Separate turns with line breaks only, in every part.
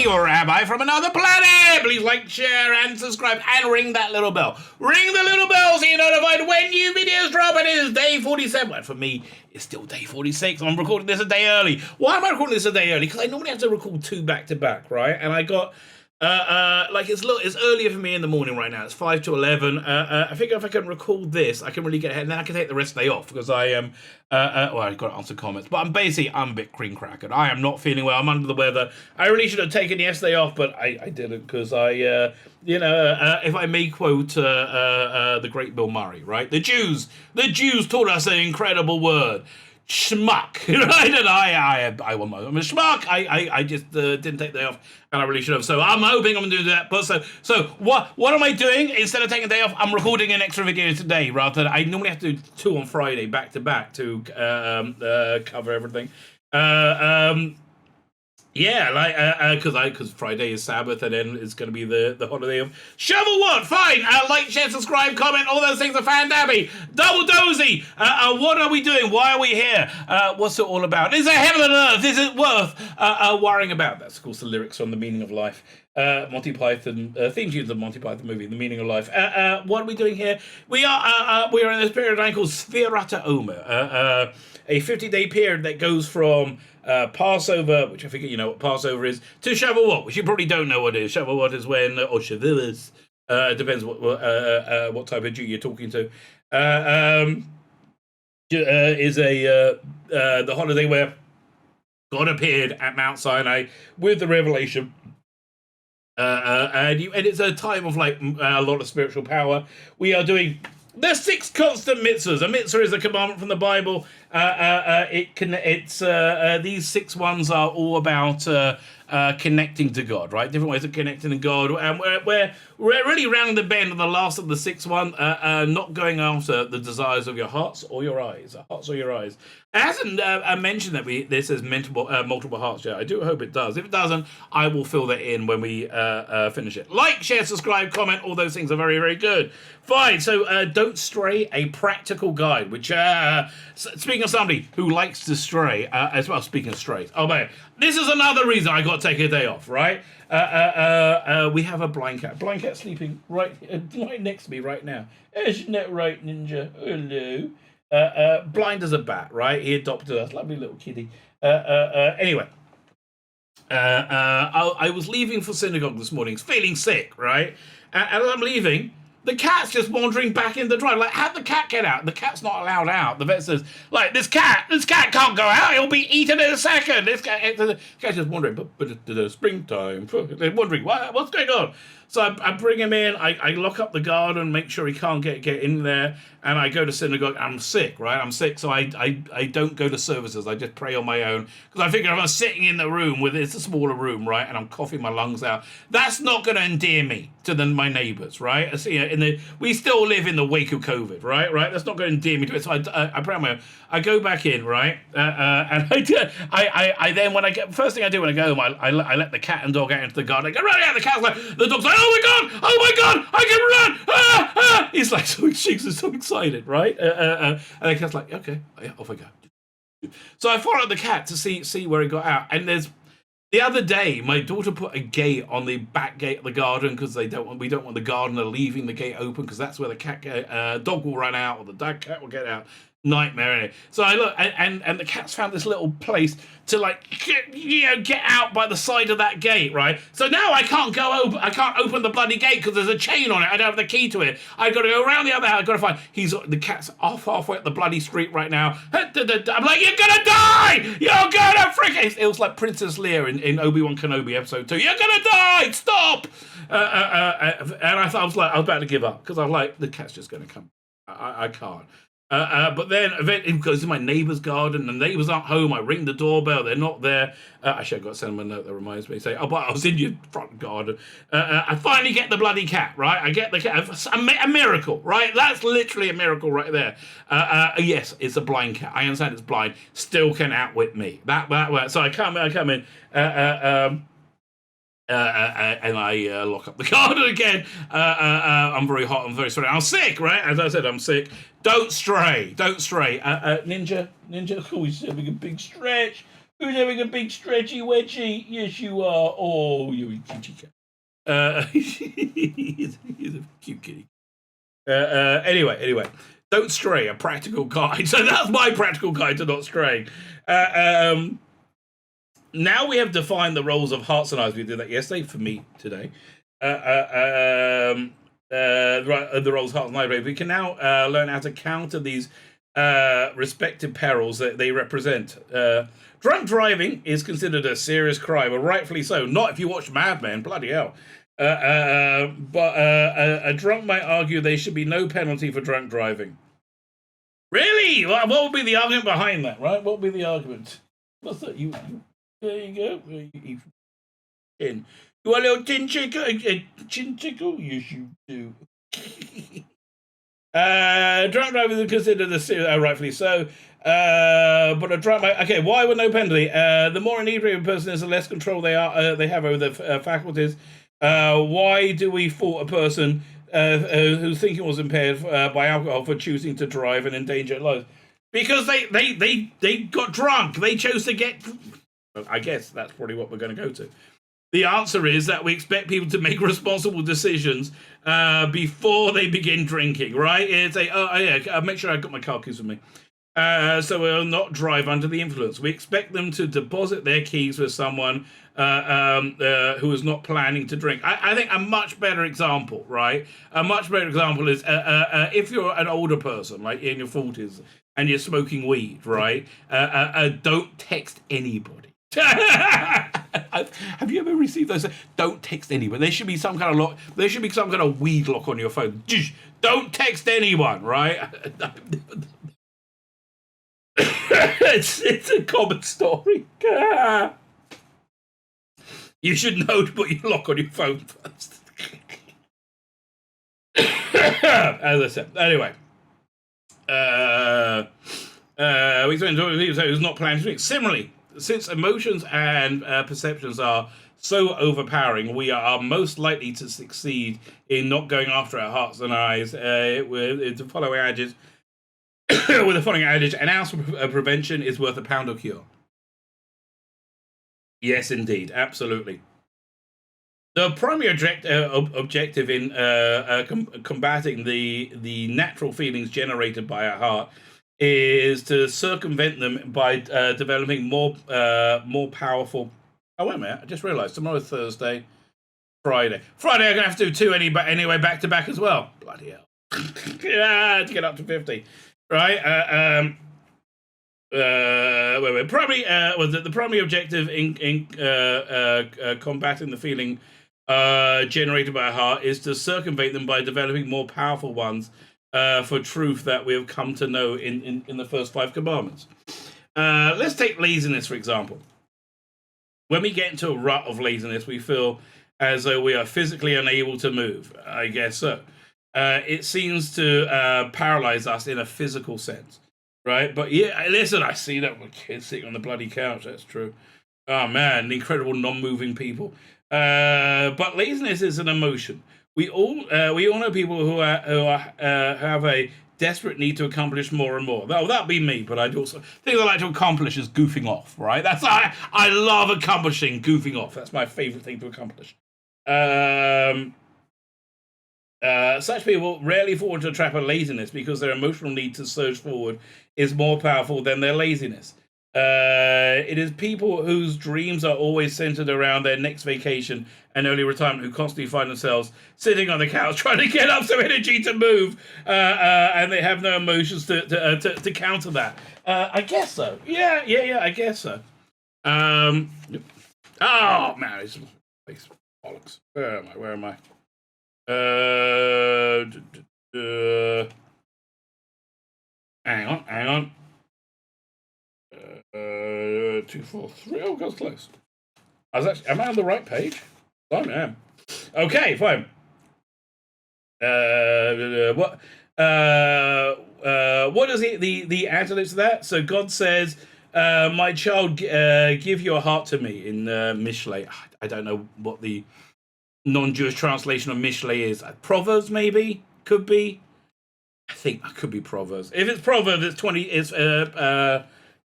your rabbi from another planet. Please like, share, and subscribe, and ring that little bell. Ring the little bell so you're notified when new videos drop. It is day 47. Well, for me, it's still day 46. I'm recording this a day early. Why am I recording this a day early? Because I normally have to record 2 back to back, right? And I got... it's earlier for me in the morning right now. It's 5 to 11. I think if I can record this, I can really get ahead, and then I can take the rest of the day off because I am. I've got to answer comments, but I'm a bit cream crackered. I am not feeling well. I'm under the weather. I really should have taken yesterday off, but I didn't because if I may quote the great Bill Murray, right? The Jews taught us an incredible word. Schmuck, right? And I'm a schmuck. I just didn't take the day off, and I really should have. So I'm hoping I'm gonna do that. But so what am I doing? Instead of taking a day off, I'm recording an extra video today. Rather than I normally have to do 2 on Friday back to back to cover everything. Because Friday is Sabbath, and then it's going to be the holiday of Shovel What? Fine. Like, share, subscribe, comment. All those things are fan-dabby. Double dozy. What are we doing? Why are we here? What's it all about? Is there heaven and earth? Is it worth worrying about? That's, of course, the lyrics from The Meaning of Life. Monty Python, theme tunes of the Monty Python movie, The Meaning of Life. What are we doing here? We are in this period called Svirata Omer, a 50-day period that goes from Passover, which I figure you know what Passover is, to Shavuot, which you probably don't know what it is. Shavuot is when, or Shavuos, it depends what type of Jew you're talking to, is the holiday where God appeared at Mount Sinai with the revelation. And it's a time of like a lot of spiritual power. We are doing the 6 constant mitzvahs. A mitzvah is a commandment from the Bible. These 6 ones are all about connecting to God, right? Different ways of connecting to God. And we're really rounding the bend on the last of the 6th one, not going after the desires of your hearts or your eyes. Hearts or your eyes. It hasn't mentioned that this is multiple hearts yet. I do hope it does. If it doesn't, I will fill that in when we finish it. Like, share, subscribe, comment. All those things are very, very good. Fine. So don't stray. A practical guide, which speaking of somebody who likes to stray, as well. Speaking of strays, oh man, this is another reason I got to take a day off. Right? We have a blind cat. Blind cat sleeping right next to me right now. Isn't that right, Ninja? Hello. Blind as a bat, right? He adopted us, lovely little kitty. Anyway, I was leaving for synagogue this morning, feeling sick, right? And as I'm leaving, the cat's just wandering back in the drive. Like, how'd the cat get out? The cat's not allowed out. The vet says, like, this cat can't go out. He'll be eaten in a second. The cat's just wandering, but the springtime. They're wondering, what's going on? So I bring him in, I lock up the garden, make sure he can't get in there, and I go to synagogue. I'm sick, right? I'm sick, so I don't go to services. I just pray on my own, because I figure if I'm sitting in the room, it's a smaller room, right, and I'm coughing my lungs out, that's not going to endear me to my neighbours, right? We still live in the wake of COVID, right? That's not going to endear me to it, so I pray on my own. I go back in, right, and I then, first thing I do when I go home, I let the cat and dog out into the garden. I go, run out, the cat's like, the dog's like, oh my god, I can run, He's like, she's so excited, right? And the cat's like, okay, yeah, off I go. So I followed the cat to see where he got out, and the other day, my daughter put a gate on the back gate of the garden because we don't want the gardener leaving the gate open, because that's where the dog will run out, or the cat will get out. Nightmare, innit? So I look, and the cat's found this little place to get out by the side of that gate, right? So now I can't open the bloody gate because there's a chain on it. I don't have the key to it. I got to go around the other house. I got to find. The cat's off halfway up the bloody street right now. I'm like, you're gonna die! You're gonna freaking! It was like Princess Leia in Obi-Wan Kenobi episode 2. You're gonna die! Stop! And I was about to give up because I was like, the cat's just gonna come. I can't. But then eventually it goes to my neighbour's garden, and the neighbours aren't home. I ring the doorbell, they're not there. Actually, I've got to send them a note that reminds me. Say, oh, but I was in your front garden. I finally get the bloody cat, right? I get the cat. A miracle, right? That's literally a miracle right there. Yes, it's a blind cat. I understand it's blind. Still can outwit me. That so I come in. And I lock up the garden again. I'm very hot. I'm very sweaty. I'm sick, right? As I said, I'm sick. Don't stray. Ninja. Oh, he's having a big stretch. Who's having a big stretchy wedgie? Yes, you are. Oh, you're a cutie cat. He's a cute kitty. Anyway, don't stray. A practical guide. So that's my practical guide to not straying. Now we have defined the roles of hearts and eyes. We did that yesterday for me today. The roles of hearts and eyes. We can now learn how to counter these respective perils that they represent. Drunk driving is considered a serious crime, and rightfully so. Not if you watch Mad Men, bloody hell. But a drunk might argue there should be no penalty for drunk driving. Really? What would be the argument behind that, right? What would be the argument? What's that? There you go. You want a little chin tickle? Chin tickle? Yes, you do. Drunk drivers are considered a serious, rightfully so. But a drunk, okay, why would no penalty? The more inebriated a person is, the less control they have over their faculties. Why do we fault a person whose thinking was impaired by alcohol for choosing to drive and endanger lives? Because they got drunk. They chose to get. I guess that's probably what we're going to go to. The answer is that we expect people to make responsible decisions before they begin drinking, right? It's make sure I've got my car keys with me. So we'll not drive under the influence. We expect them to deposit their keys with someone who is not planning to drink. I think a much better example, right? A much better example is if you're an older person, like in your 40s, and you're smoking weed, right? Don't text anybody. Have you ever received those? Don't text anyone. There should be some kind of lock. There should be some kind of weed lock on your phone. Don't text anyone, right? It's a common story. You should know to put your lock on your phone first. As I said, anyway. We said who's not planning to drink. Similarly, since emotions and perceptions are so overpowering, we are most likely to succeed in not going after our hearts and eyes with the following adage. With the following adage, an ounce of prevention is worth a pound of cure. Yes, indeed, absolutely. The primary objective in combating the natural feelings generated by our heart is to circumvent them by developing more powerful. Oh wait a minute! I just realised tomorrow's Thursday, Friday. I'm gonna have to do two anyway, back to back as well. Bloody hell! Yeah, to get up to 50, right? The primary objective in combating the feeling generated by our heart is to circumvent them by developing more powerful ones. For truth that we have come to know in the first 5 commandments. Let's take laziness, for example. When we get into a rut of laziness, we feel as though we are physically unable to move. I guess so. It seems to paralyze us in a physical sense, right? But yeah, listen, I see that with kids sitting on the bloody couch. That's true. Oh man, the incredible non-moving people. But laziness is an emotion. We all know people who have a desperate need to accomplish more and more. That'd be me, but I'd also things I like to accomplish is goofing off, right? I love accomplishing goofing off. That's my favorite thing to accomplish. Such people rarely fall into a trap of laziness because their emotional need to surge forward is more powerful than their laziness. It is people whose dreams are always centered around their next vacation and early retirement who constantly find themselves sitting on the couch trying to get up some energy to move, and they have no emotions to counter that. I guess so. Yeah, I guess so. Oh man, it's bollocks. Where am I? Hang on. 2, 4, 3. Oh, got close. Am I on the right page? I am. Okay, fine. What is the antidote to that? So God says, "My child, give your heart to me." In Mishlei, I don't know what the non-Jewish translation of Mishlei is. Proverbs, maybe, could be. I think that could be Proverbs. If it's Proverbs, it's 20. It's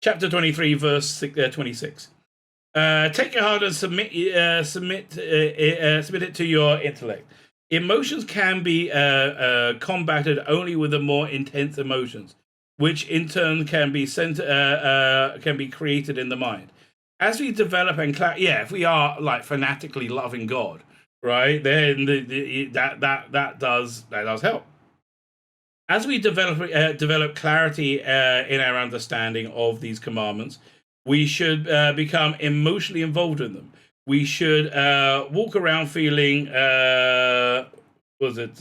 chapter 23, verse 26. Take your heart and submit it to your intellect. Emotions can be combated only with the more intense emotions, which in turn can be created in the mind. As we develop and if we are like fanatically loving God, right, then that does help. As we develop clarity in our understanding of these commandments, we should become emotionally involved in them. We should walk around feeling, was it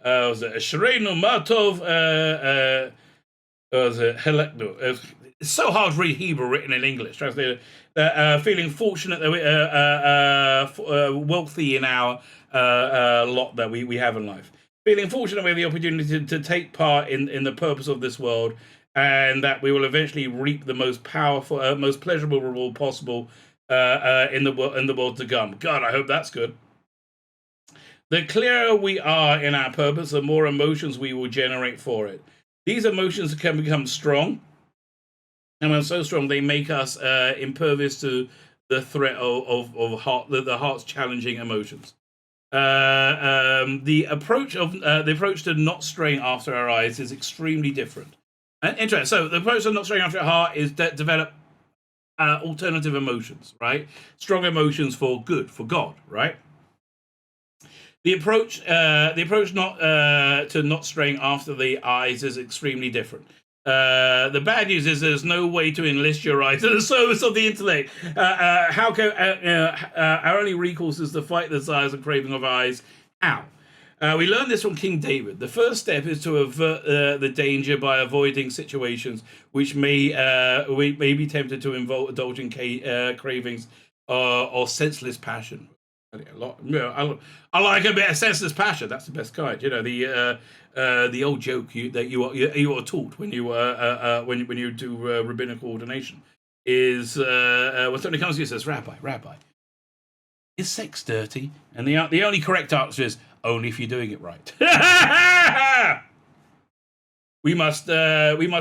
Shrenu Matov? Was it Helekno? It's so hard to read Hebrew written in English. Translated, feeling fortunate that we're wealthy in our lot that we have in life. Feeling fortunate we have the opportunity to take part in the purpose of this world, and that we will eventually reap the most powerful, most pleasurable reward possible in the world to come. God, I hope that's good. The clearer we are in our purpose, the more emotions we will generate for it. These emotions can become strong, and when so strong, they make us impervious to the threat of the heart's challenging emotions. The approach to not straying after our eyes is extremely different. And interesting. So the approach to not straying after our heart is develop alternative emotions, right? Strong emotions for good, for God, right? The approach not to not straying after the eyes is extremely different. The bad news is there's no way to enlist your eyes in the service of the intellect. Our only recourse is to fight the desires and craving of eyes. How? We learned this from King David. The first step is to avert the danger by avoiding situations which we may be tempted to indulge in cravings or senseless passion. I like a bit of senseless passion. That's the best kind. You know, the old joke that you are taught when you do rabbinical ordination is when somebody comes to you and says, Rabbi, is sex dirty? And the only correct answer is only if you're doing it right. We must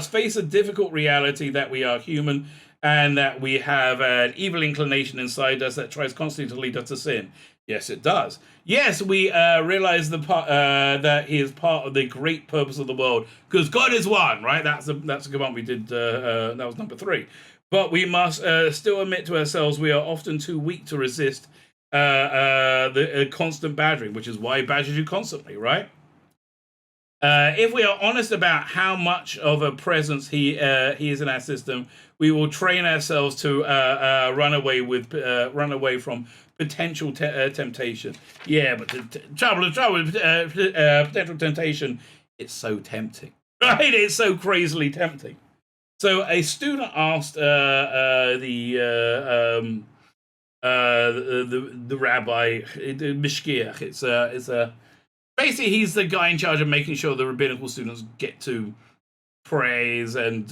face a difficult reality that we are human and that we have an evil inclination inside us that tries constantly to lead us to sin. Yes, it does. Yes, we realize that He is part of the great purpose of the world, because God is one, right? That's a command we did. That was number 3. But we must still admit to ourselves we are often too weak to resist the constant badgering, which is why He badgers you constantly, right? If we are honest about how much of a presence he is in our system, we will train ourselves to run away from potential temptation. Yeah, but the trouble with potential temptation, it's so tempting, right? It's so crazily tempting. So a student asked the rabbi, the mishgiach. It's a basically, he's the guy in charge of making sure the rabbinical students get to praise and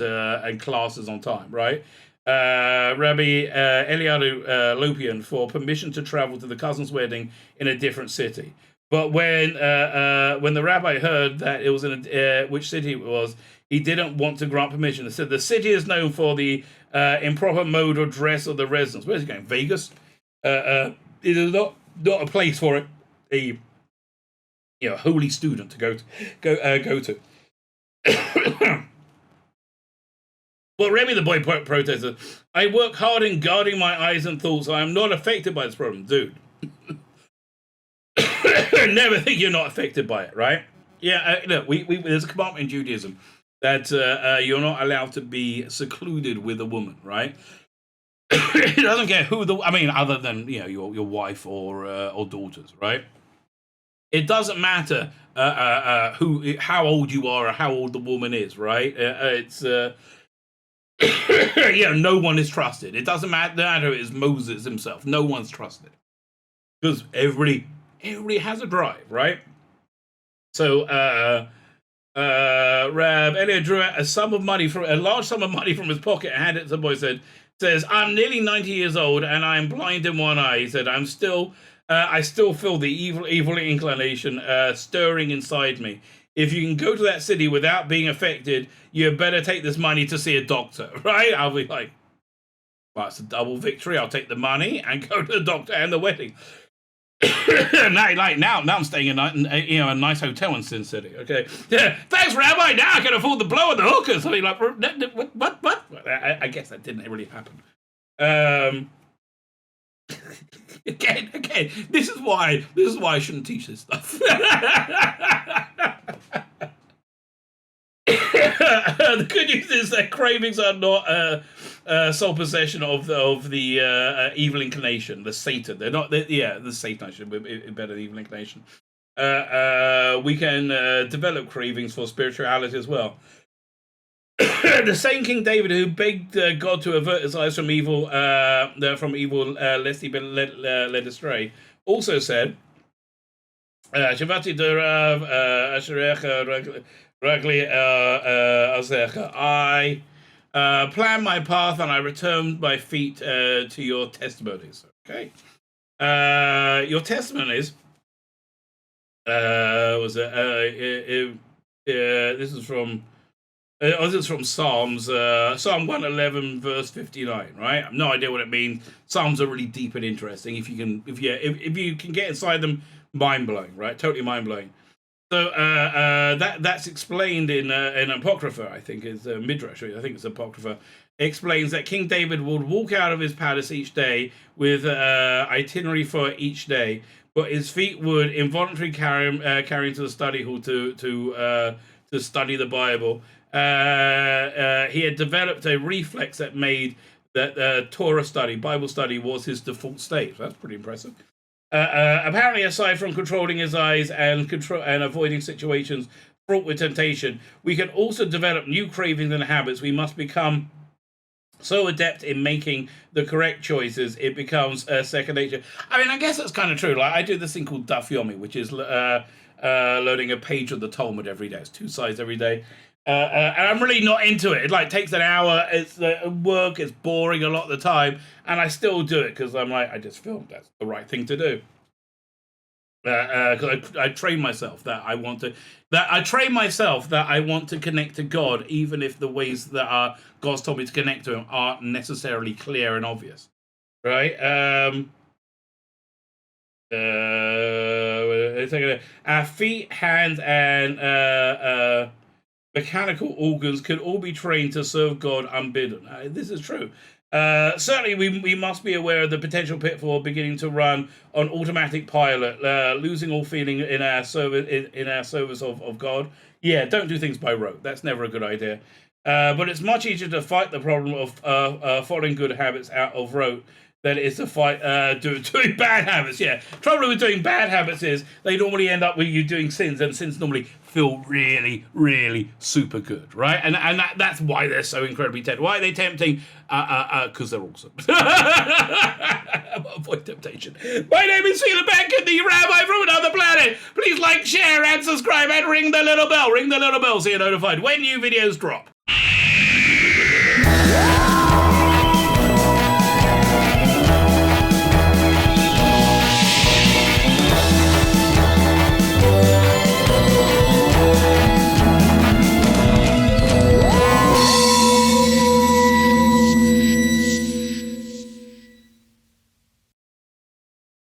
classes on time, right? Rabbi Eliadu Lopian for permission to travel to the cousin's wedding in a different city. But when the rabbi heard that it was in which city it was, he didn't want to grant permission. He said the city is known for the improper mode or dress of the residents. Where's he going? Vegas? It is not a place for it. A holy student to go to. Well, Remy the boy protested, I work hard in guarding my eyes and thoughts. I am not affected by this problem. Dude. Never think you're not affected by it, right? Yeah, look, there's a commandment in Judaism that you're not allowed to be secluded with a woman, right? It doesn't care who other than your wife or daughters, right? It doesn't matter how old you are or how old the woman is, right? It's no one is trusted. It doesn't matter if it's Moses himself. No one's trusted because everybody has a drive, right? So Rab Elliot drew out a large sum of money from his pocket and handed it to the boy. Says, I'm nearly 90 years old and I'm blind in one eye. He said, I still feel the evil inclination stirring inside me. If you can go to that city without being affected, you better take this money to see a doctor, right? I'll be like, well, it's a double victory. I'll take the money and go to the doctor and the wedding. now I'm staying in a nice hotel in Sin City. Okay, yeah. Thanks, Rabbi. Now I can afford the blow and the hookers. I mean, like, what? I guess that didn't really happen. Again. This is why I shouldn't teach this stuff. The good news is that cravings are not sole possession of the evil inclination, the Satan. They're not. The Satan, I should be better than evil inclination. We can develop cravings for spirituality as well. The same King David, who begged God to avert his eyes from evil, lest he be led astray, also said, "Shavati derav asherecha ragli azecha." I plan my path and I return my feet to your testimonies. Okay, your testimonies. This is from. This is from Psalms, Psalm 111, verse 59. Right, I have no idea what it means. Psalms are really deep and interesting. If you can get inside them, mind blowing. Right, totally mind blowing. So that's explained in Apocrypha. I think is Midrash. I think it's Apocrypha. Explains that King David would walk out of his palace each day with itinerary for each day, but his feet would involuntarily carry him to the study hall to study the Bible. He had developed a reflex that made that Torah study, Bible study, was his default state. So that's pretty impressive. Apparently, aside from controlling his eyes and avoiding situations fraught with temptation, we can also develop new cravings and habits. We must become so adept in making the correct choices, it becomes second nature. I mean, I guess that's kind of true. Like, I do this thing called Daf Yomi, which is loading a page of the Talmud every day. It's 2 sides every day. And I'm really not into it. It like takes an hour. It's work. It's boring a lot of the time, and I still do it because I'm like, I just feel that's the right thing to do. Because I train myself that I want to. I want to connect to God, even if the ways that God's told me to connect to Him aren't necessarily clear and obvious. Right? Our feet, hands, and mechanical organs could all be trained to serve God unbidden. This is true. Certainly, we must be aware of the potential pitfall of beginning to run on automatic pilot, losing all feeling in our service of God. Yeah, don't do things by rote. That's never a good idea. But it's much easier to fight the problem of following good habits out of rote than it is to fight doing bad habits. Yeah, trouble with doing bad habits is they normally end up with you doing sins, and sins normally feel really, really super good, right? And that's why they're so incredibly tempting. Why are they tempting? Because they're awesome. Avoid temptation. My name is Tzvi Lebetkin, the rabbi from another planet. Please like, share, and subscribe, and ring the little bell. Ring the little bell so you're notified when new videos drop.